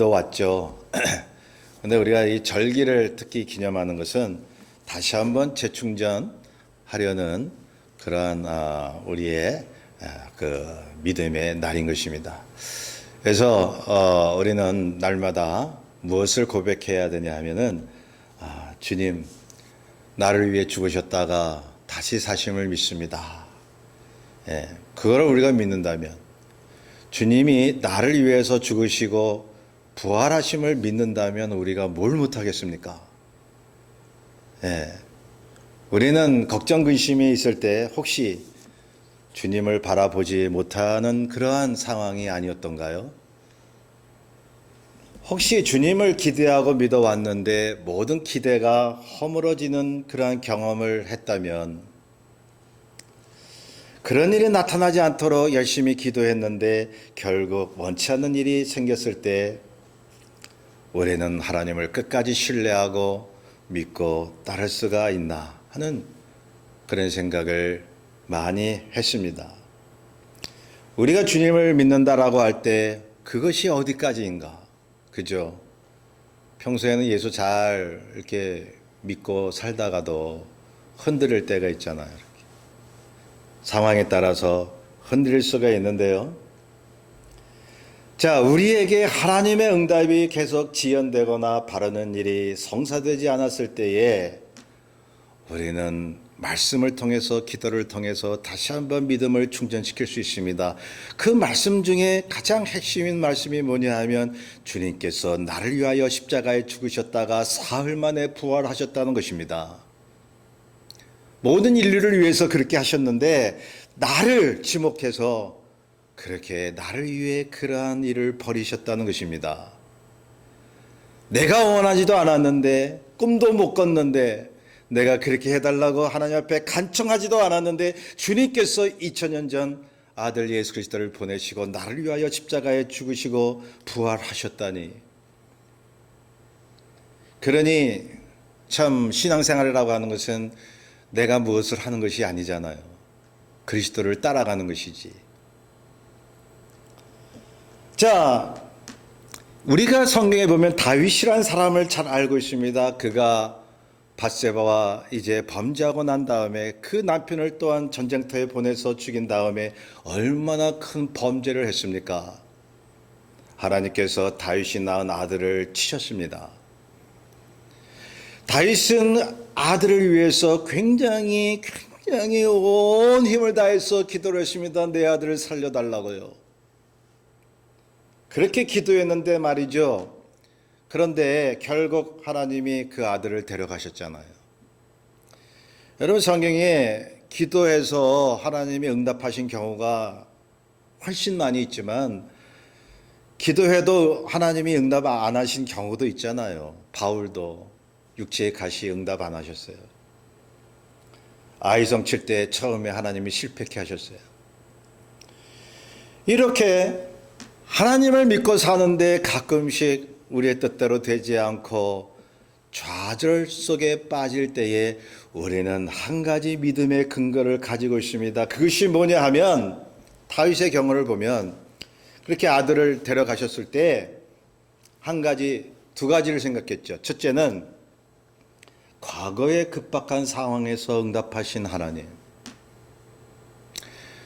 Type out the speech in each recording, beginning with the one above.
왔죠. 근데 우리가 이 절기를 특히 기념하는 것은 다시 한번 재충전하려는 그러한 우리의 그 믿음의 날인 것입니다. 그래서 우리는 날마다 무엇을 고백해야 되냐 하면은 주님 나를 위해 죽으셨다가 다시 사심을 믿습니다. 그걸 우리가 믿는다면, 주님이 나를 위해서 죽으시고 부활하심을 믿는다면 우리가 뭘 못하겠습니까? 우리는 걱정 근심이 있을 때 혹시 주님을 바라보지 못하는 그러한 상황이 아니었던가요? 혹시 주님을 기대하고 믿어왔는데 모든 기대가 허물어지는 그러한 경험을 했다면, 그런 일이 나타나지 않도록 열심히 기도했는데 결국 원치 않는 일이 생겼을 때 우리는 하나님을 끝까지 신뢰하고 믿고 따를 수가 있나 하는 그런 생각을 많이 했습니다. 우리가 주님을 믿는다라고 할 때 그것이 어디까지인가? 그죠? 평소에는 예수 잘 이렇게 믿고 살다가도 흔들릴 때가 있잖아요. 이렇게. 상황에 따라서 흔들릴 수가 있는데요. 자, 우리에게 하나님의 응답이 계속 지연되거나 바라는 일이 성사되지 않았을 때에 우리는 말씀을 통해서, 기도를 통해서 다시 한번 믿음을 충전시킬 수 있습니다. 그 말씀 중에 가장 핵심인 말씀이 뭐냐 하면 주님께서 나를 위하여 십자가에 죽으셨다가 사흘 만에 부활하셨다는 것입니다. 모든 인류를 위해서 그렇게 하셨는데 나를 지목해서 그렇게 나를 위해 그러한 일을 벌이셨다는 것입니다. 내가 원하지도 않았는데, 꿈도 못 꿨는데, 내가 그렇게 해달라고 하나님 앞에 간청하지도 않았는데 주님께서 2000년 전 아들 예수 그리스도를 보내시고 나를 위하여 십자가에 죽으시고 부활하셨다니. 그러니 참 신앙생활이라고 하는 것은 내가 무엇을 하는 것이 아니잖아요. 그리스도를 따라가는 것이지. 자, 우리가 성경에 보면 다윗이라는 사람을 잘 알고 있습니다. 그가 밧세바와 이제 범죄하고 난 다음에 그 남편을 또한 전쟁터에 보내서 죽인 다음에 얼마나 큰 범죄를 했습니까? 하나님께서 다윗이 낳은 아들을 치셨습니다. 다윗은 아들을 위해서 굉장히 온 힘을 다해서 기도를 했습니다. 내 아들을 살려달라고요. 그렇게 기도했는데 말이죠. 그런데 결국 하나님이 그 아들을 데려가셨잖아요. 여러분, 성경에 기도해서 하나님이 응답하신 경우가 훨씬 많이 있지만 기도해도 하나님이 응답 안 하신 경우도 있잖아요. 바울도 육체의 가시 응답 안 하셨어요. 아이성 칠 때 처음에 하나님이 실패케 하셨어요. 이렇게 하나님을 믿고 사는데 가끔씩 우리의 뜻대로 되지 않고 좌절 속에 빠질 때에 우리는 한 가지 믿음의 근거를 가지고 있습니다. 그것이 뭐냐 하면 다윗의 경우를 보면 그렇게 아들을 데려가셨을 때 두 가지를 생각했죠. 첫째는 과거의 급박한 상황에서 응답하신 하나님.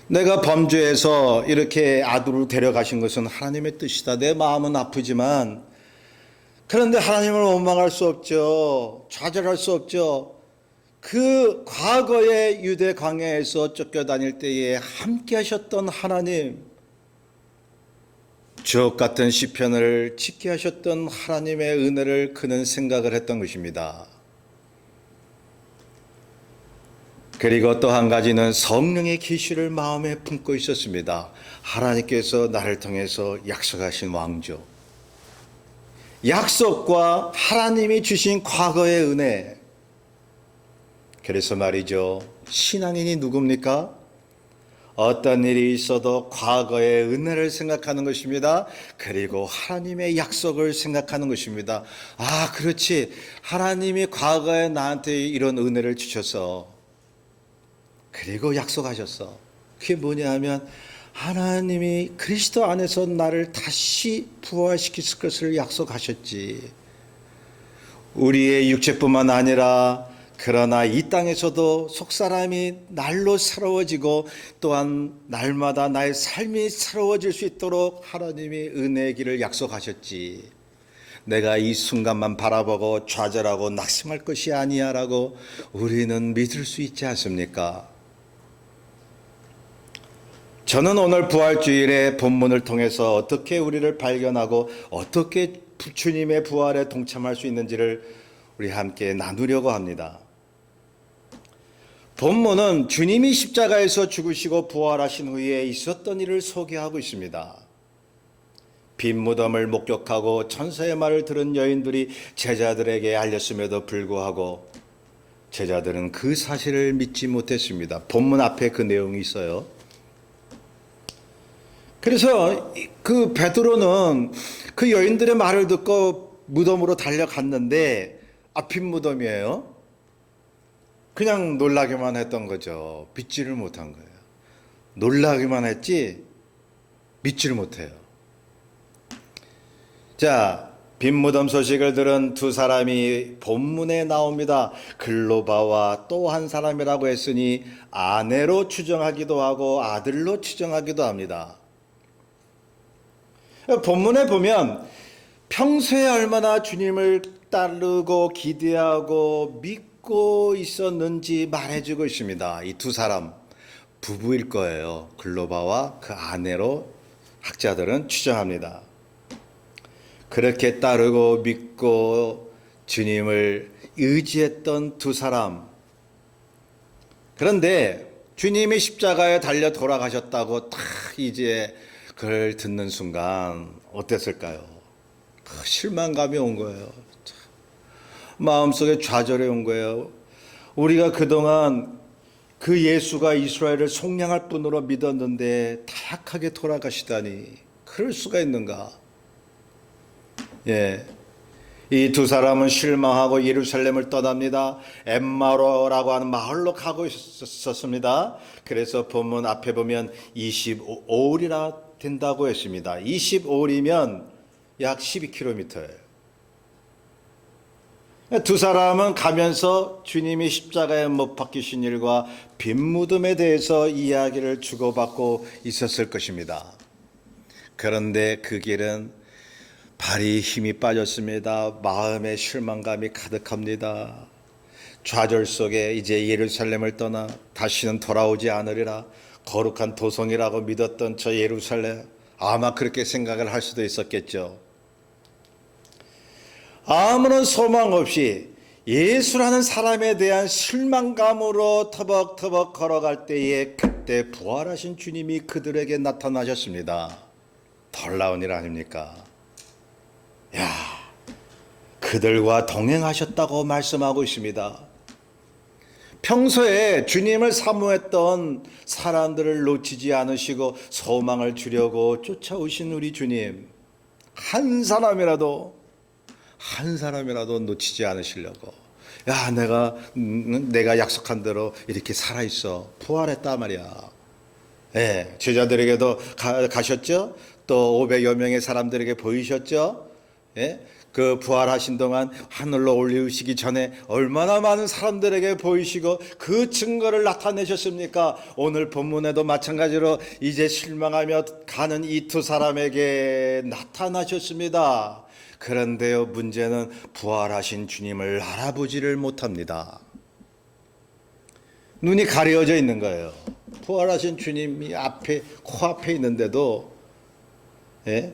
내가 범죄해서 이렇게 아들을 데려가신 것은 하나님의 뜻이다. 내 마음은 아프지만 그런데 하나님을 원망할 수 없죠. 좌절할 수 없죠. 그 과거의 유대 광야에서 쫓겨다닐 때에 함께 하셨던 하나님, 주옥 같은 시편을 짓게 하셨던 하나님의 은혜를 그는 생각을 했던 것입니다. 그리고 또 한 가지는 성령의 계시를 마음에 품고 있었습니다. 하나님께서 나를 통해서 약속하신 왕조, 약속과 하나님이 주신 과거의 은혜. 그래서 말이죠, 신앙인이 누굽니까? 어떤 일이 있어도 과거의 은혜를 생각하는 것입니다. 그리고 하나님의 약속을 생각하는 것입니다. 아, 그렇지. 하나님이 과거에 나한테 이런 은혜를 주셔서 그리고 약속하셨어. 그게 뭐냐 하면 하나님이 그리스도 안에서 나를 다시 부활시킬 것을 약속하셨지. 우리의 육체뿐만 아니라 그러나 이 땅에서도 속사람이 날로 새로워지고 또한 날마다 나의 삶이 새로워질 수 있도록 하나님이 은혜의 길을 약속하셨지. 내가 이 순간만 바라보고 좌절하고 낙심할 것이 아니야 라고 우리는 믿을 수 있지 않습니까? 저는 오늘 부활주일의 본문을 통해서 어떻게 우리를 발견하고 어떻게 주님의 부활에 동참할 수 있는지를 우리 함께 나누려고 합니다. 본문은 주님이 십자가에서 죽으시고 부활하신 후에 있었던 일을 소개하고 있습니다. 빈 무덤을 목격하고 천사의 말을 들은 여인들이 제자들에게 알렸음에도 불구하고 제자들은 그 사실을 믿지 못했습니다. 본문 앞에 그 내용이 있어요. 그래서 그 베드로는 그 여인들의 말을 듣고 무덤으로 달려갔는데 빈 무덤이에요. 그냥 놀라기만 했던 거죠. 믿지를 못한 거예요. 놀라기만 했지 믿지를 못해요. 자, 빈 무덤 소식을 들은 두 사람이 본문에 나옵니다. 글로바와 또 한 사람이라고 했으니 아내로 추정하기도 하고 아들로 추정하기도 합니다. 본문에 보면 평소에 얼마나 주님을 따르고 기대하고 믿고 있었는지 말해주고 있습니다. 이 두 사람 부부일 거예요. 글로바와 그 아내로 학자들은 추정합니다. 그렇게 따르고 믿고 주님을 의지했던 두 사람. 그런데 주님이 십자가에 달려 돌아가셨다고 딱 이제 그걸 듣는 순간 어땠을까요? 실망감이 온 거예요. 마음속에 좌절이 온 거예요. 우리가 그동안 그 예수가 이스라엘을 속량할 분으로 믿었는데 타락하게 돌아가시다니 그럴 수가 있는가? 예, 이 두 사람은 실망하고 예루살렘을 떠납니다. 엠마오라고 하는 마을로 가고 있었습니다. 그래서 본문 앞에 보면 25일이나 된다고 했습니다. 25일이면 약 12km예요. 두 사람은 가면서 주님이 십자가에 못 박히신 일과 빈 무덤에 대해서 이야기를 주고받고 있었을 것입니다. 그런데 그 길은 발이 힘이 빠졌습니다. 마음에 실망감이 가득합니다. 좌절 속에 이제 예루살렘을 떠나 다시는 돌아오지 않으리라. 거룩한 도성이라고 믿었던 저 예루살렘, 아마 그렇게 생각을 할 수도 있었겠죠. 아무런 소망 없이 예수라는 사람에 대한 실망감으로 터벅터벅 걸어갈 때에 그때 부활하신 주님이 그들에게 나타나셨습니다. 놀라운 일 아닙니까? 야, 그들과 동행하셨다고 말씀하고 있습니다. 평소에 주님을 사모했던 사람들을 놓치지 않으시고 소망을 주려고 쫓아오신 우리 주님, 한 사람이라도 놓치지 않으시려고. 야, 내가 약속한 대로 이렇게 살아있어. 부활했다 말이야. 예, 제자들에게도 가셨죠? 또 500여 명의 사람들에게 보이셨죠? 예? 그 부활하신 동안 하늘로 올리시기 전에 얼마나 많은 사람들에게 보이시고 그 증거를 나타내셨습니까? 오늘 본문에도 마찬가지로 이제 실망하며 가는 이 두 사람에게 나타나셨습니다. 그런데요, 문제는 부활하신 주님을 알아보지를 못합니다. 눈이 가려져 있는 거예요. 부활하신 주님이 코앞에 있는데도, 예?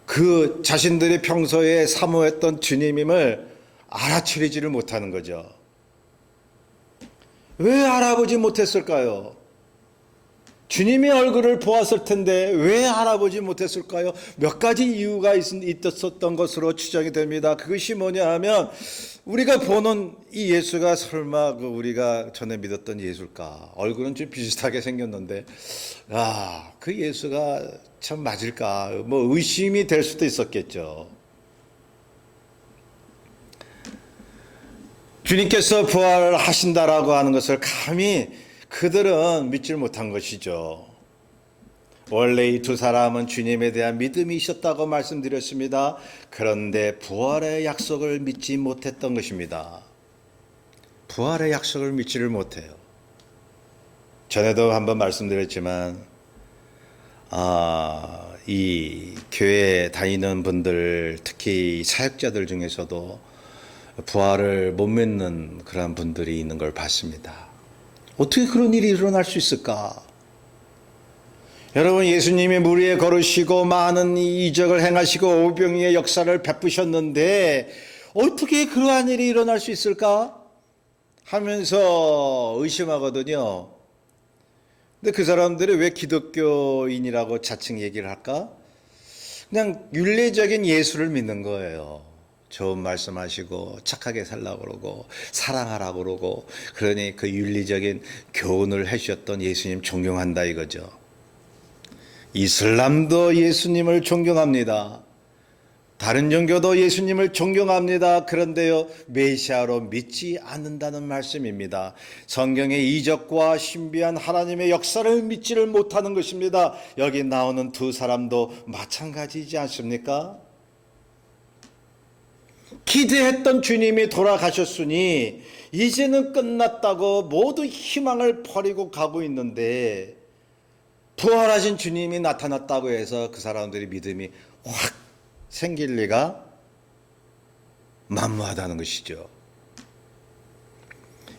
그 자신들이 평소에 사모했던 주님임을 알아차리지를 못하는 거죠. 왜 알아보지 못했을까요? 주님의 얼굴을 보았을 텐데 왜 알아보지 못했을까요? 몇 가지 이유가 있었던 것으로 추정이 됩니다. 그것이 뭐냐 하면 우리가 보는 이 예수가 설마 우리가 전에 믿었던 예수일까? 얼굴은 좀 비슷하게 생겼는데 그 예수가 참 맞을까? 뭐 의심이 될 수도 있었겠죠. 주님께서 부활하신다라고 하는 것을 감히 그들은 믿지 못한 것이죠. 원래 이 두 사람은 주님에 대한 믿음이 있었다고 말씀드렸습니다. 그런데 부활의 약속을 믿지 못했던 것입니다. 부활의 약속을 믿지를 못해요. 전에도 한번 말씀드렸지만 이 교회 다니는 분들, 특히 사역자들 중에서도 부활을 못 믿는 그런 분들이 있는 걸 봤습니다. 어떻게 그런 일이 일어날 수 있을까? 여러분, 예수님이 무리에 걸으시고 많은 이적을 행하시고 오병이의 역사를 베푸셨는데 어떻게 그러한 일이 일어날 수 있을까? 하면서 의심하거든요. 근데 그 사람들이 왜 기독교인이라고 자칭 얘기를 할까? 그냥 윤리적인 예수를 믿는 거예요. 좋은 말씀하시고 착하게 살라고 그러고 사랑하라고 그러고, 그러니 그 윤리적인 교훈을 해주셨던 예수님 존경한다 이거죠. 이슬람도 예수님을 존경합니다. 다른 종교도 예수님을 존경합니다. 그런데요, 메시아로 믿지 않는다는 말씀입니다. 성경의 이적과 신비한 하나님의 역사를 믿지를 못하는 것입니다. 여기 나오는 두 사람도 마찬가지이지 않습니까? 기대했던 주님이 돌아가셨으니 이제는 끝났다고 모두 희망을 버리고 가고 있는데, 부활하신 주님이 나타났다고 해서 그 사람들의 믿음이 확 생길 리가 만무하다는 것이죠.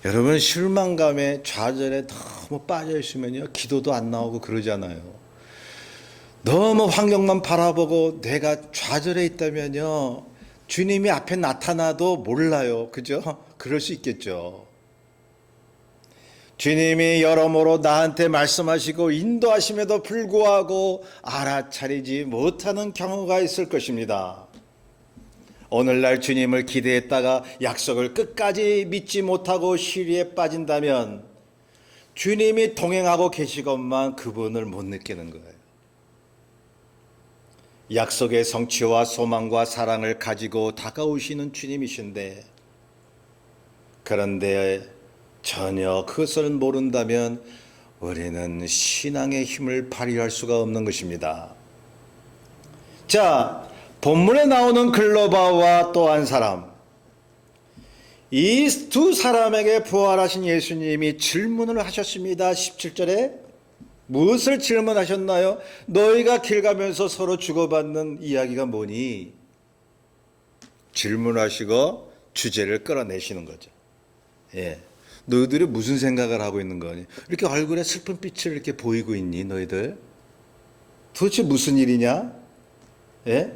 여러분, 실망감에 좌절에 너무 빠져 있으면요, 기도도 안 나오고 그러잖아요. 너무 환경만 바라보고 내가 좌절해 있다면요, 주님이 앞에 나타나도 몰라요. 그죠? 그럴 수 있겠죠. 주님이 여러모로 나한테 말씀하시고 인도하심에도 불구하고 알아차리지 못하는 경우가 있을 것입니다. 오늘날 주님을 기대했다가 약속을 끝까지 믿지 못하고 시리에 빠진다면 주님이 동행하고 계시건만 그분을 못 느끼는 거예요. 약속의 성취와 소망과 사랑을 가지고 다가오시는 주님이신데, 그런데 전혀 그것을 모른다면 우리는 신앙의 힘을 발휘할 수가 없는 것입니다. 자, 본문에 나오는 글로바와 또 한 사람, 이 두 사람에게 부활하신 예수님이 질문을 하셨습니다. 17절에 무엇을 질문하셨나요? 너희가 길 가면서 서로 주고받는 이야기가 뭐니? 질문하시고 주제를 끌어내시는 거죠. 예. 너희들이 무슨 생각을 하고 있는 거니? 이렇게 얼굴에 슬픈 빛을 이렇게 보이고 있니, 너희들? 도대체 무슨 일이냐? 예?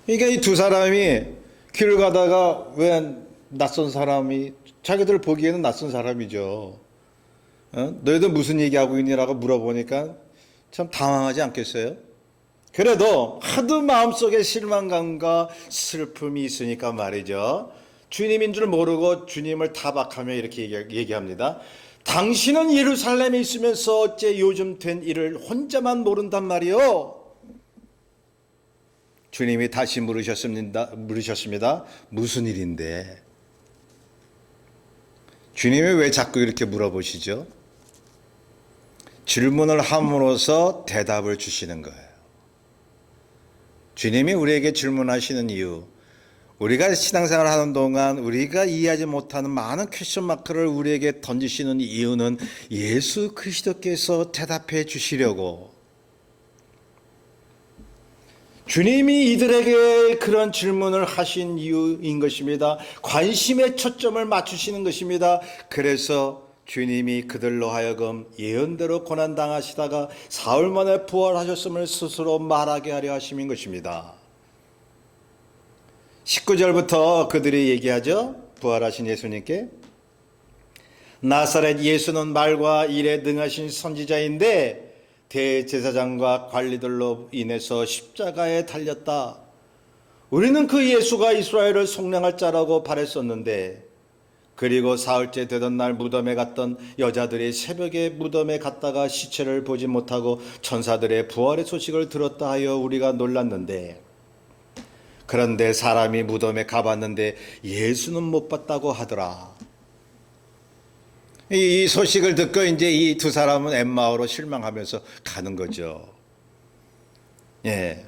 그러니까 이 두 사람이 길을 가다가 왜 낯선 사람이, 자기들 보기에는 낯선 사람이죠. 너희들 무슨 얘기하고 있니라고 물어보니까 참 당황하지 않겠어요? 그래도 하도 마음속에 실망감과 슬픔이 있으니까 말이죠, 주님인 줄 모르고 주님을 타박하며 이렇게 얘기합니다. 당신은 예루살렘에 있으면서 어째 요즘 된 일을 혼자만 모른단 말이요? 주님이 다시 물으셨습니다. 무슨 일인데? 주님이 왜 자꾸 이렇게 물어보시죠? 질문을 함으로써 대답을 주시는 거예요. 주님이 우리에게 질문하시는 이유, 우리가 신앙생활 하는 동안 우리가 이해하지 못하는 많은 퀘스천 마크를 우리에게 던지시는 이유는 예수 그리스도께서 대답해 주시려고, 주님이 이들에게 그런 질문을 하신 이유인 것입니다. 관심의 초점을 맞추시는 것입니다. 그래서 주님이 그들로 하여금 예언대로 고난당하시다가 사흘 만에 부활하셨음을 스스로 말하게 하려 하심인 것입니다. 19절부터 그들이 얘기하죠. 부활하신 예수님께, 나사렛 예수는 말과 일에 능하신 선지자인데 대제사장과 관리들로 인해서 십자가에 달렸다. 우리는 그 예수가 이스라엘을 속량할 자라고 바랬었는데, 그리고 사흘째 되던 날 무덤에 갔던 여자들이 새벽에 무덤에 갔다가 시체를 보지 못하고 천사들의 부활의 소식을 들었다 하여 우리가 놀랐는데, 그런데 사람이 무덤에 가봤는데 예수는 못 봤다고 하더라. 이 소식을 듣고 이제 이 두 사람은 엠마오로 실망하면서 가는 거죠. 예.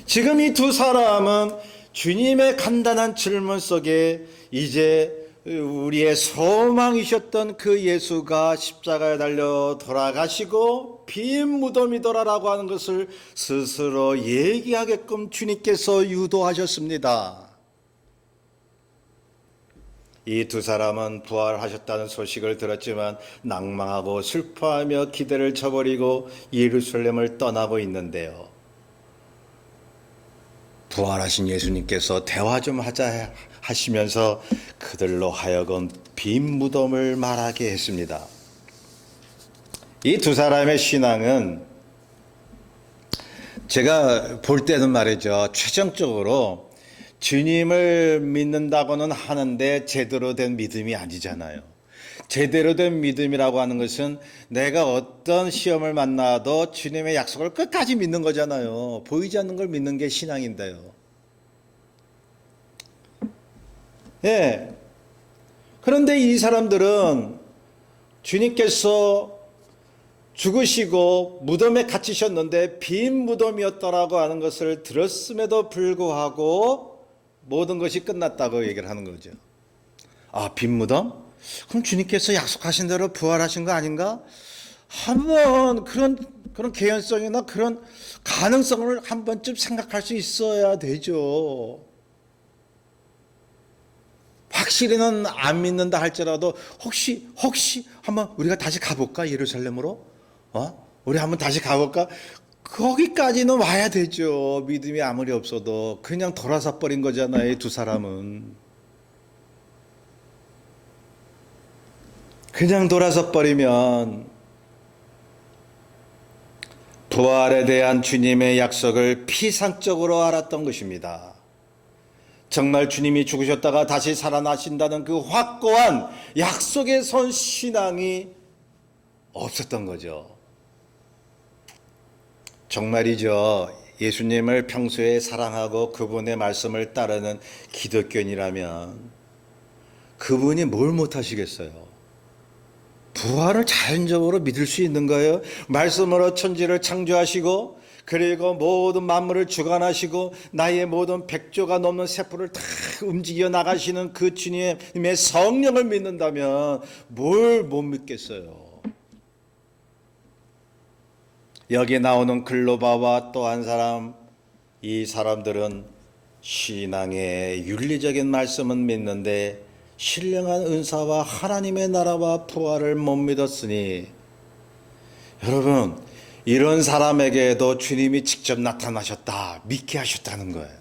지금 이 두 사람은 주님의 간단한 질문 속에 이제 우리의 소망이셨던 그 예수가 십자가에 달려 돌아가시고 빈 무덤이더라라고 하는 것을 스스로 얘기하게끔 주님께서 유도하셨습니다. 이 두 사람은 부활하셨다는 소식을 들었지만 낭망하고 슬퍼하며 기대를 저버리고 예루살렘을 떠나고 있는데요. 부활하신 예수님께서 대화 좀 하자 하시면서 그들로 하여금 빈 무덤을 말하게 했습니다. 이 두 사람의 신앙은 제가 볼 때는 말이죠, 최종적으로 주님을 믿는다고는 하는데 제대로 된 믿음이 아니잖아요. 제대로 된 믿음이라고 하는 것은 내가 어떤 시험을 만나도 주님의 약속을 끝까지 믿는 거잖아요. 보이지 않는 걸 믿는 게 신앙인데요. 예. 그런데 이 사람들은 주님께서 죽으시고 무덤에 갇히셨는데 빈 무덤이었다라고 하는 것을 들었음에도 불구하고 모든 것이 끝났다고 얘기를 하는 거죠. 아, 빈 무덤? 그럼 주님께서 약속하신 대로 부활하신 거 아닌가? 한번 그런 개연성이나 그런 가능성을 한 번쯤 생각할 수 있어야 되죠. 확실히는 안 믿는다 할지라도 혹시 한번 우리가 다시 가볼까? 예루살렘으로? 우리 한번 다시 가볼까? 거기까지는 와야 되죠. 믿음이 아무리 없어도. 그냥 돌아서 버린 거잖아요, 이 두 사람은. 그냥 돌아서 버리면 부활에 대한 주님의 약속을 피상적으로 알았던 것입니다. 정말 주님이 죽으셨다가 다시 살아나신다는 그 확고한 약속에 선 신앙이 없었던 거죠. 정말이죠. 예수님을 평소에 사랑하고 그분의 말씀을 따르는 기독교인이라면 그분이 뭘 못하시겠어요? 부활을 자연적으로 믿을 수 있는 거예요. 말씀으로 천지를 창조하시고 그리고 모든 만물을 주관하시고 나의 모든 100조가 넘는 세포를 다 움직여 나가시는 그 주님의 성령을 믿는다면 뭘 못 믿겠어요? 여기 나오는 글로바와 또 한 사람, 이 사람들은 신앙의 윤리적인 말씀은 믿는데 신령한 은사와 하나님의 나라와 부활을 못 믿었으니, 여러분, 이런 사람에게도 주님이 직접 나타나셨다, 믿게 하셨다는 거예요.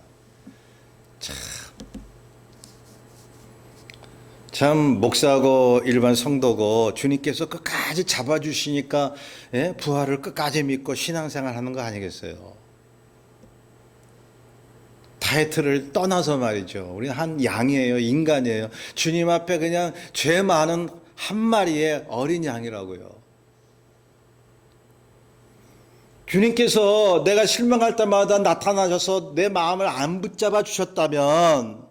참 목사고 일반 성도고 주님께서 끝까지 잡아주시니까 부활을 끝까지 믿고 신앙생활 하는 거 아니겠어요? 타이틀을 떠나서 말이죠. 우리는 한 양이에요. 인간이에요. 주님 앞에 그냥 죄 많은 한 마리의 어린 양이라고요. 주님께서 내가 실망할 때마다 나타나셔서 내 마음을 안 붙잡아 주셨다면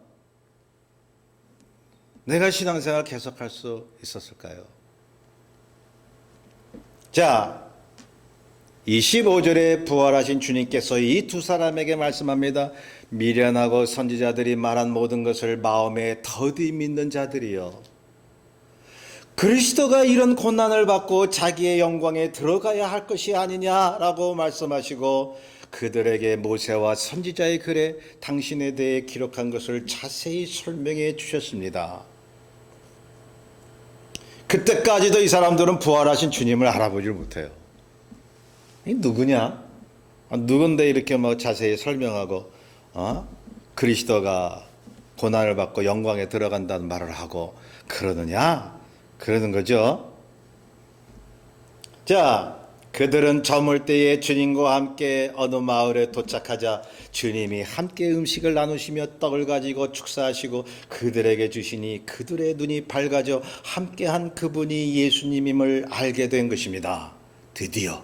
내가 신앙생활 계속할 수 있었을까요? 자, 25절에 부활하신 주님께서 이 두 사람에게 말씀합니다. 미련하고 선지자들이 말한 모든 것을 마음에 더디 믿는 자들이여, 그리스도가 이런 고난을 받고 자기의 영광에 들어가야 할 것이 아니냐라고 말씀하시고 그들에게 모세와 선지자의 글에 당신에 대해 기록한 것을 자세히 설명해 주셨습니다. 그때까지도 이 사람들은 부활하신 주님을 알아보질 못해요. 이 누구냐? 누군데 이렇게 자세히 설명하고 그리스도가 고난을 받고 영광에 들어간다는 말을 하고 그러느냐? 그러는 거죠. 자, 그들은 저물 때에 주님과 함께 어느 마을에 도착하자 주님이 함께 음식을 나누시며 떡을 가지고 축사하시고 그들에게 주시니 그들의 눈이 밝아져 함께한 그분이 예수님임을 알게 된 것입니다. 드디어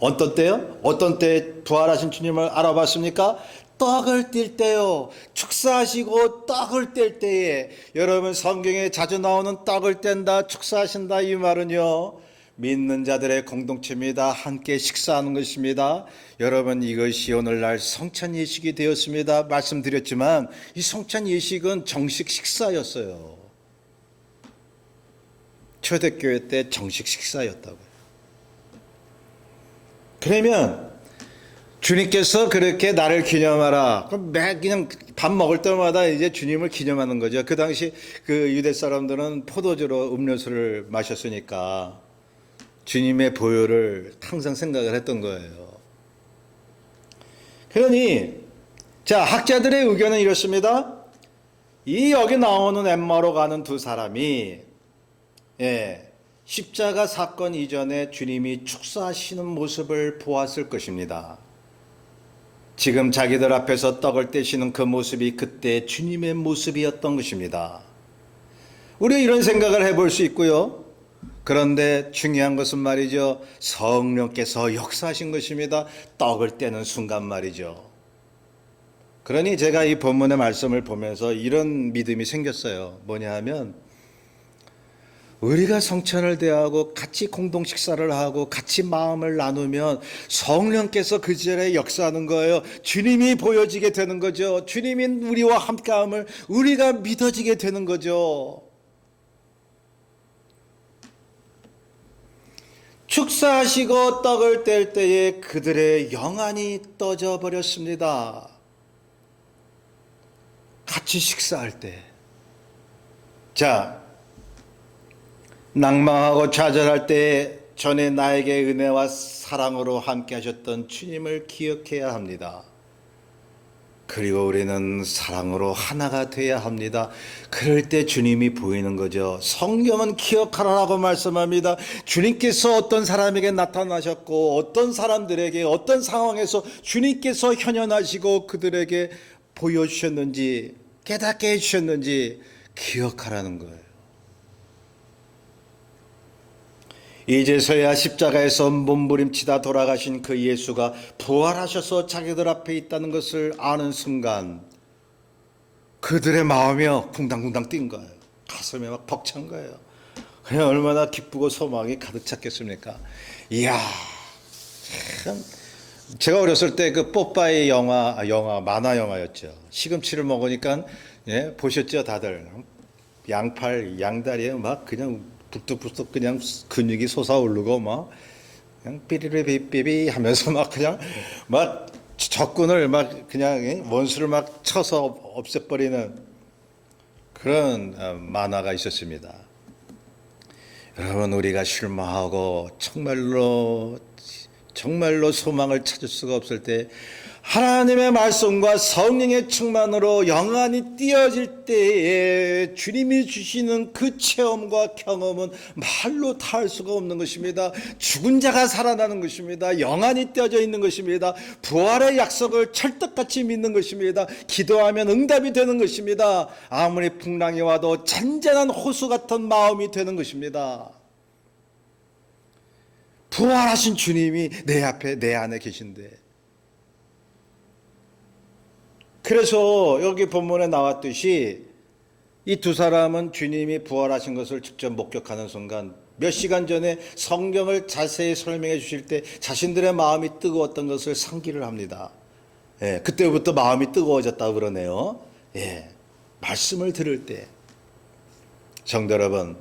어떤 때요? 어떤 때 부활하신 주님을 알아봤습니까? 떡을 뗄 때요. 축사하시고 떡을 뗄 때에, 여러분 성경에 자주 나오는 떡을 뗀다, 축사하신다, 이 말은요, 믿는 자들의 공동체입니다. 함께 식사하는 것입니다. 여러분, 이것이 오늘날 성찬 예식이 되었습니다. 말씀드렸지만 이 성찬 예식은 정식 식사였어요. 초대교회 때 정식 식사였다고요. 그러면 주님께서 그렇게 나를 기념하라. 그럼 매 그냥 밥 먹을 때마다 이제 주님을 기념하는 거죠. 그 당시 그 유대 사람들은 포도주로 음료수를 마셨으니까 주님의 보혈을 항상 생각을 했던 거예요. 그러니 자, 학자들의 의견은 이렇습니다. 이 여기 나오는 엠마오로 가는 두 사람이 십자가 사건 이전에 주님이 축사하시는 모습을 보았을 것입니다. 지금 자기들 앞에서 떡을 떼시는 그 모습이 그때 주님의 모습이었던 것입니다. 우리가 이런 생각을 해볼 수 있고요. 그런데 중요한 것은 말이죠, 성령께서 역사하신 것입니다. 떡을 떼는 순간 말이죠. 그러니 제가 이 본문의 말씀을 보면서 이런 믿음이 생겼어요. 뭐냐 하면, 우리가 성찬을 대하고 같이 공동 식사를 하고 같이 마음을 나누면 성령께서 그 자리에 역사하는 거예요. 주님이 보여지게 되는 거죠. 주님이 우리와 함께함을 우리가 믿어지게 되는 거죠. 축사하시고 떡을 뗄 때에 그들의 영안이 떠져 버렸습니다. 같이 식사할 때. 자, 낭망하고 좌절할 때 전에 나에게 은혜와 사랑으로 함께 하셨던 주님을 기억해야 합니다. 그리고 우리는 사랑으로 하나가 돼야 합니다. 그럴 때 주님이 보이는 거죠. 성경은 기억하라고 말씀합니다. 주님께서 어떤 사람에게 나타나셨고 어떤 사람들에게 어떤 상황에서 주님께서 현현하시고 그들에게 보여주셨는지 깨닫게 해주셨는지 기억하라는 거예요. 이제서야 십자가에서 몸부림치다 돌아가신 그 예수가 부활하셔서 자기들 앞에 있다는 것을 아는 순간 그들의 마음이 쿵당쿵당 뛴 거예요. 가슴에 막 벅찬 거예요. 그냥 얼마나 기쁘고 소망이 가득 찼겠습니까? 이야, 참. 제가 어렸을 때 그 뽀빠이 만화 영화였죠. 시금치를 먹으니까, 보셨죠 다들? 양팔, 양다리에 막 그냥 북뚝북뚝 그냥 근육이 솟아오르고 막 그냥 삐리리비비비 하면서 막 그냥 막 적군을 막 그냥 원수를 막 쳐서 없애버리는 그런 만화가 있었습니다. 여러분, 우리가 실망하고 정말로 소망을 찾을 수가 없을 때 하나님의 말씀과 성령의 충만으로 영안이 띄어질 때에 주님이 주시는 그 체험과 경험은 말로 다 할 수가 없는 것입니다. 죽은 자가 살아나는 것입니다. 영안이 띄어져 있는 것입니다. 부활의 약속을 찰떡같이 믿는 것입니다. 기도하면 응답이 되는 것입니다. 아무리 풍랑이 와도 잔잔한 호수 같은 마음이 되는 것입니다. 부활하신 주님이 내 앞에 내 안에 계신데, 그래서 여기 본문에 나왔듯이 이 두 사람은 주님이 부활하신 것을 직접 목격하는 순간 몇 시간 전에 성경을 자세히 설명해 주실 때 자신들의 마음이 뜨거웠던 것을 상기를 합니다. 그때부터 마음이 뜨거워졌다고 그러네요. 말씀을 들을 때. 성도 여러분,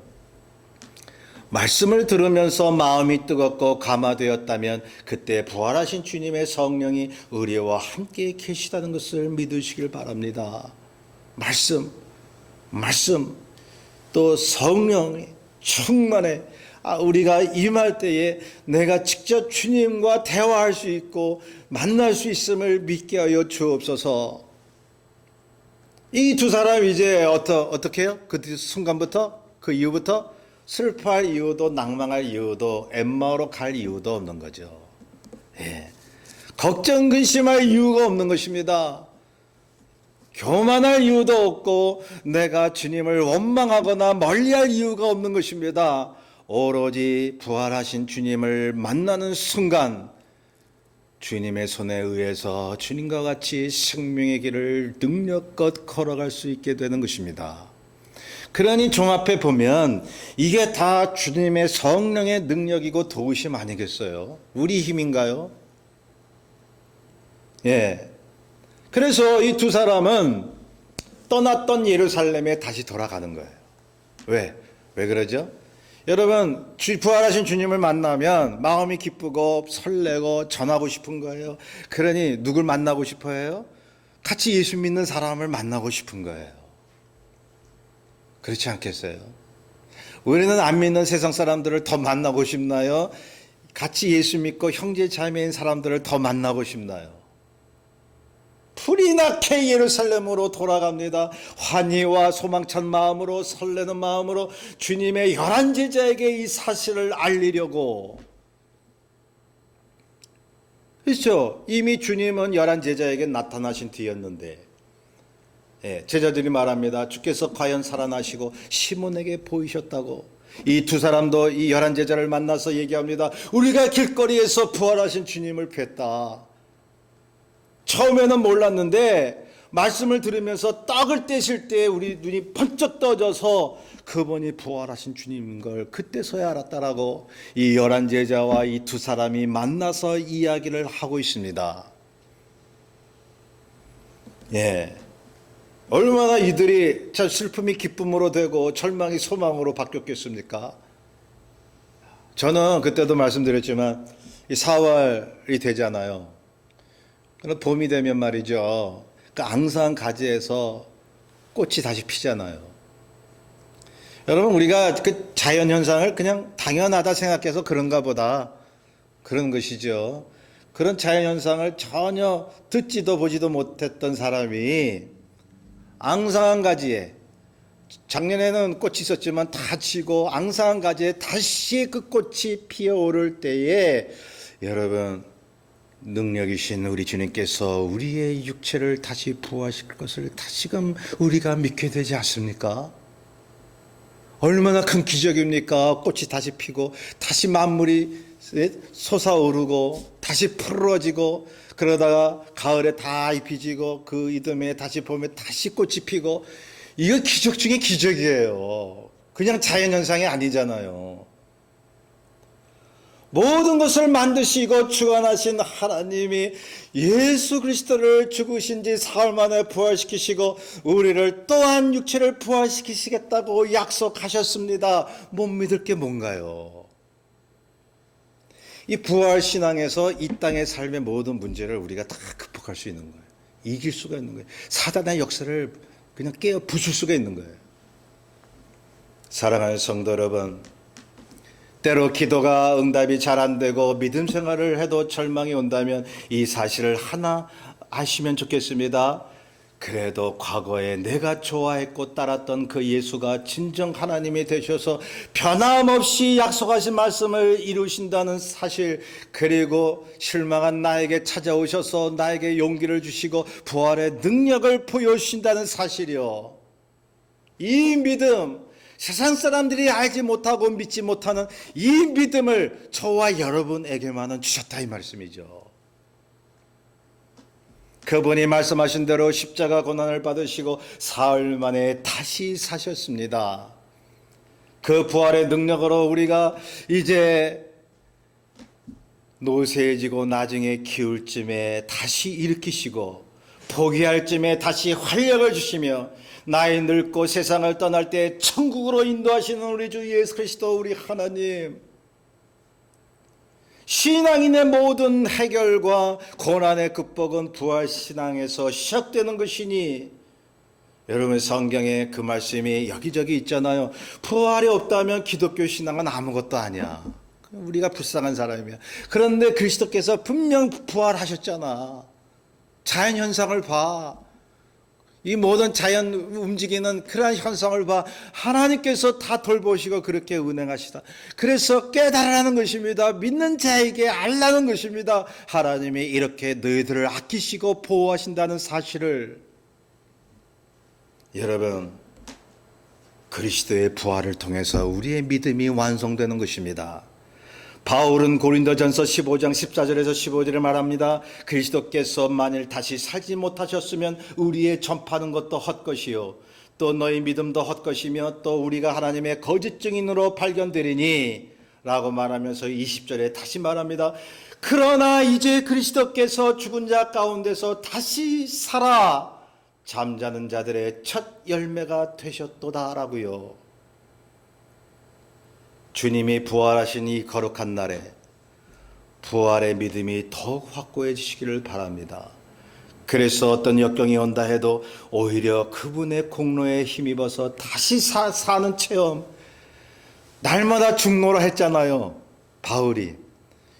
말씀을 들으면서 마음이 뜨겁고 감화되었다면 그때 부활하신 주님의 성령이 우리와 함께 계시다는 것을 믿으시길 바랍니다. 말씀 또 성령이 충만해 우리가 임할 때에 내가 직접 주님과 대화할 수 있고 만날 수 있음을 믿게 하여 주옵소서. 이 두 사람 이제 어떻게 해요? 그 순간부터, 그 이후부터 슬퍼할 이유도 낭망할 이유도 엠마오로 갈 이유도 없는 거죠. 걱정 근심할 이유가 없는 것입니다. 교만할 이유도 없고 내가 주님을 원망하거나 멀리할 이유가 없는 것입니다. 오로지 부활하신 주님을 만나는 순간 주님의 손에 의해서 주님과 같이 생명의 길을 능력껏 걸어갈 수 있게 되는 것입니다. 그러니 종합해 보면 이게 다 주님의 성령의 능력이고 도우심 아니겠어요? 우리 힘인가요? 예. 그래서 이 두 사람은 떠났던 예루살렘에 다시 돌아가는 거예요. 왜 그러죠? 여러분, 부활하신 주님을 만나면 마음이 기쁘고 설레고 전하고 싶은 거예요. 그러니 누굴 만나고 싶어 해요? 같이 예수 믿는 사람을 만나고 싶은 거예요. 그렇지 않겠어요? 우리는 안 믿는 세상 사람들을 더 만나고 싶나요? 같이 예수 믿고 형제 자매인 사람들을 더 만나고 싶나요? 불이 나게 예루살렘으로 돌아갑니다. 환희와 소망찬 마음으로, 설레는 마음으로 주님의 11제자에게 이 사실을 알리려고. 그렇죠? 이미 주님은 11제자에게 나타나신 뒤였는데, 제자들이 말합니다. 주께서 과연 살아나시고 시몬에게 보이셨다고. 이 두 사람도 이 11제자를 만나서 얘기합니다. 우리가 길거리에서 부활하신 주님을 뵀다. 처음에는 몰랐는데 말씀을 들으면서 떡을 떼실 때 우리 눈이 번쩍 떠져서 그분이 부활하신 주님인 걸 그때서야 알았다라고 이 11제자와 이 두 사람이 만나서 이야기를 하고 있습니다. 예. 얼마나 이들이 참 슬픔이 기쁨으로 되고 절망이 소망으로 바뀌었겠습니까? 저는 그때도 말씀드렸지만 이 4월이 되잖아요. 봄이 되면 말이죠. 그 앙상한 가지에서 꽃이 다시 피잖아요. 여러분, 우리가 그 자연 현상을 그냥 당연하다 생각해서 그런가 보다 그런 것이죠. 그런 자연 현상을 전혀 듣지도 보지도 못했던 사람이 앙상한 가지에, 작년에는 꽃이 있었지만 다 지고 앙상한 가지에 다시 그 꽃이 피어오를 때에 여러분, 능력이신 우리 주님께서 우리의 육체를 다시 부활시킬 것을 다시금 우리가 믿게 되지 않습니까? 얼마나 큰 기적입니까? 꽃이 다시 피고 다시 만물이 솟아오르고 다시 푸르러지고 그러다가 가을에 다 잎이 지고 그 이듬해 다시 봄에 다시 꽃이 피고, 이거 기적 중에 기적이에요. 그냥 자연현상이 아니잖아요. 모든 것을 만드시고 주관하신 하나님이 예수 그리스도를 죽으신 지 사흘 만에 부활시키시고 우리를 또한 육체를 부활시키시겠다고 약속하셨습니다. 못 믿을 게 뭔가요? 이 부활신앙에서 이 땅의 삶의 모든 문제를 우리가 다 극복할 수 있는 거예요. 이길 수가 있는 거예요. 사단의 역사를 그냥 깨어 부술 수가 있는 거예요. 사랑하는 성도 여러분, 때로 기도가 응답이 잘 안 되고 믿음 생활을 해도 절망이 온다면 이 사실을 하나 아시면 좋겠습니다. 그래도 과거에 내가 좋아했고 따랐던 그 예수가 진정 하나님이 되셔서 변함없이 약속하신 말씀을 이루신다는 사실, 그리고 실망한 나에게 찾아오셔서 나에게 용기를 주시고 부활의 능력을 보여주신다는 사실이요. 이 믿음, 세상 사람들이 알지 못하고 믿지 못하는 이 믿음을 저와 여러분에게만은 주셨다 이 말씀이죠. 그분이 말씀하신 대로 십자가 고난을 받으시고 사흘 만에 다시 사셨습니다. 그 부활의 능력으로 우리가 이제 노쇠해지고 나중에 기울 쯤에 다시 일으키시고 포기할 쯤에 다시 활력을 주시며 나이 늙고 세상을 떠날 때 천국으로 인도하시는 우리 주 예수 그리스도 우리 하나님, 신앙인의 모든 해결과 고난의 극복은 부활신앙에서 시작되는 것이니, 여러분 성경에 그 말씀이 여기저기 있잖아요. 부활이 없다면 기독교 신앙은 아무것도 아니야. 우리가 불쌍한 사람이야. 그런데 그리스도께서 분명 부활하셨잖아. 자연현상을 봐. 이 모든 자연 움직이는 그러한 현상을 봐. 하나님께서 다 돌보시고 그렇게 운행하시다. 그래서 깨달으라는 것입니다. 믿는 자에게 알라는 것입니다. 하나님이 이렇게 너희들을 아끼시고 보호하신다는 사실을. 여러분, 그리스도의 부활을 통해서 우리의 믿음이 완성되는 것입니다. 바울은 고린도전서 15장 14절에서 15절에 말합니다. 그리스도께서 만일 다시 살지 못하셨으면 우리의 전파하는 것도 헛것이요 또 너희 믿음도 헛것이며 또 우리가 하나님의 거짓 증인으로 발견되리니 라고 말하면서 20절에 다시 말합니다. 그러나 이제 그리스도께서 죽은 자 가운데서 다시 살아 잠자는 자들의 첫 열매가 되셨도다 라고요. 주님이 부활하신 이 거룩한 날에 부활의 믿음이 더욱 확고해지시기를 바랍니다. 그래서 어떤 역경이 온다 해도 오히려 그분의 공로에 힘입어서 다시 사는 체험, 날마다 죽노라 했잖아요, 바울이.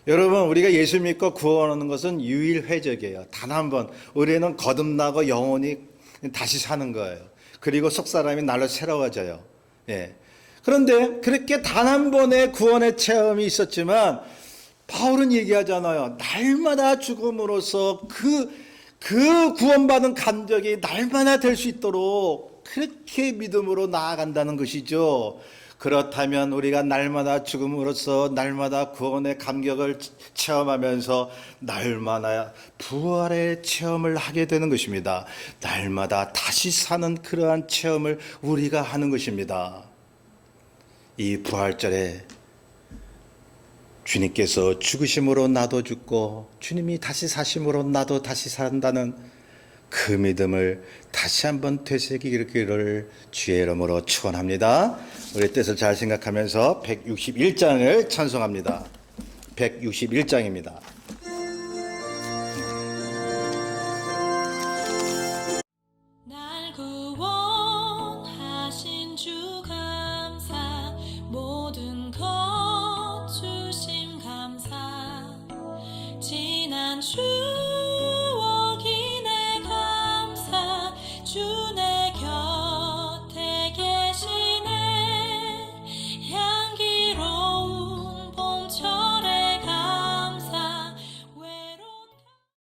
여러분, 우리가 예수 믿고 구원하는 것은 유일회적이에요. 단 한 번. 우리는 거듭나고 영원히 다시 사는 거예요. 그리고 속 사람이 날로 새로워져요. 예. 그런데 그렇게 단 한 번의 구원의 체험이 있었지만 바울은 얘기하잖아요. 날마다 죽음으로써 그 구원받은 감격이 날마다 될 수 있도록 그렇게 믿음으로 나아간다는 것이죠. 그렇다면 우리가 날마다 죽음으로써 날마다 구원의 감격을 체험하면서 날마다 부활의 체험을 하게 되는 것입니다. 날마다 다시 사는 그러한 체험을 우리가 하는 것입니다. 이 부활절에 주님께서 죽으심으로 나도 죽고 주님이 다시 사심으로 나도 다시 산다는 그 믿음을 다시 한번 되새기기를 주의 이름으로 축원합니다. 우리 뜻을 잘 생각하면서 161장을 찬송합니다. 161장입니다. 날 구원하신 주 감사, 모든 것 주심 감사, 지난 주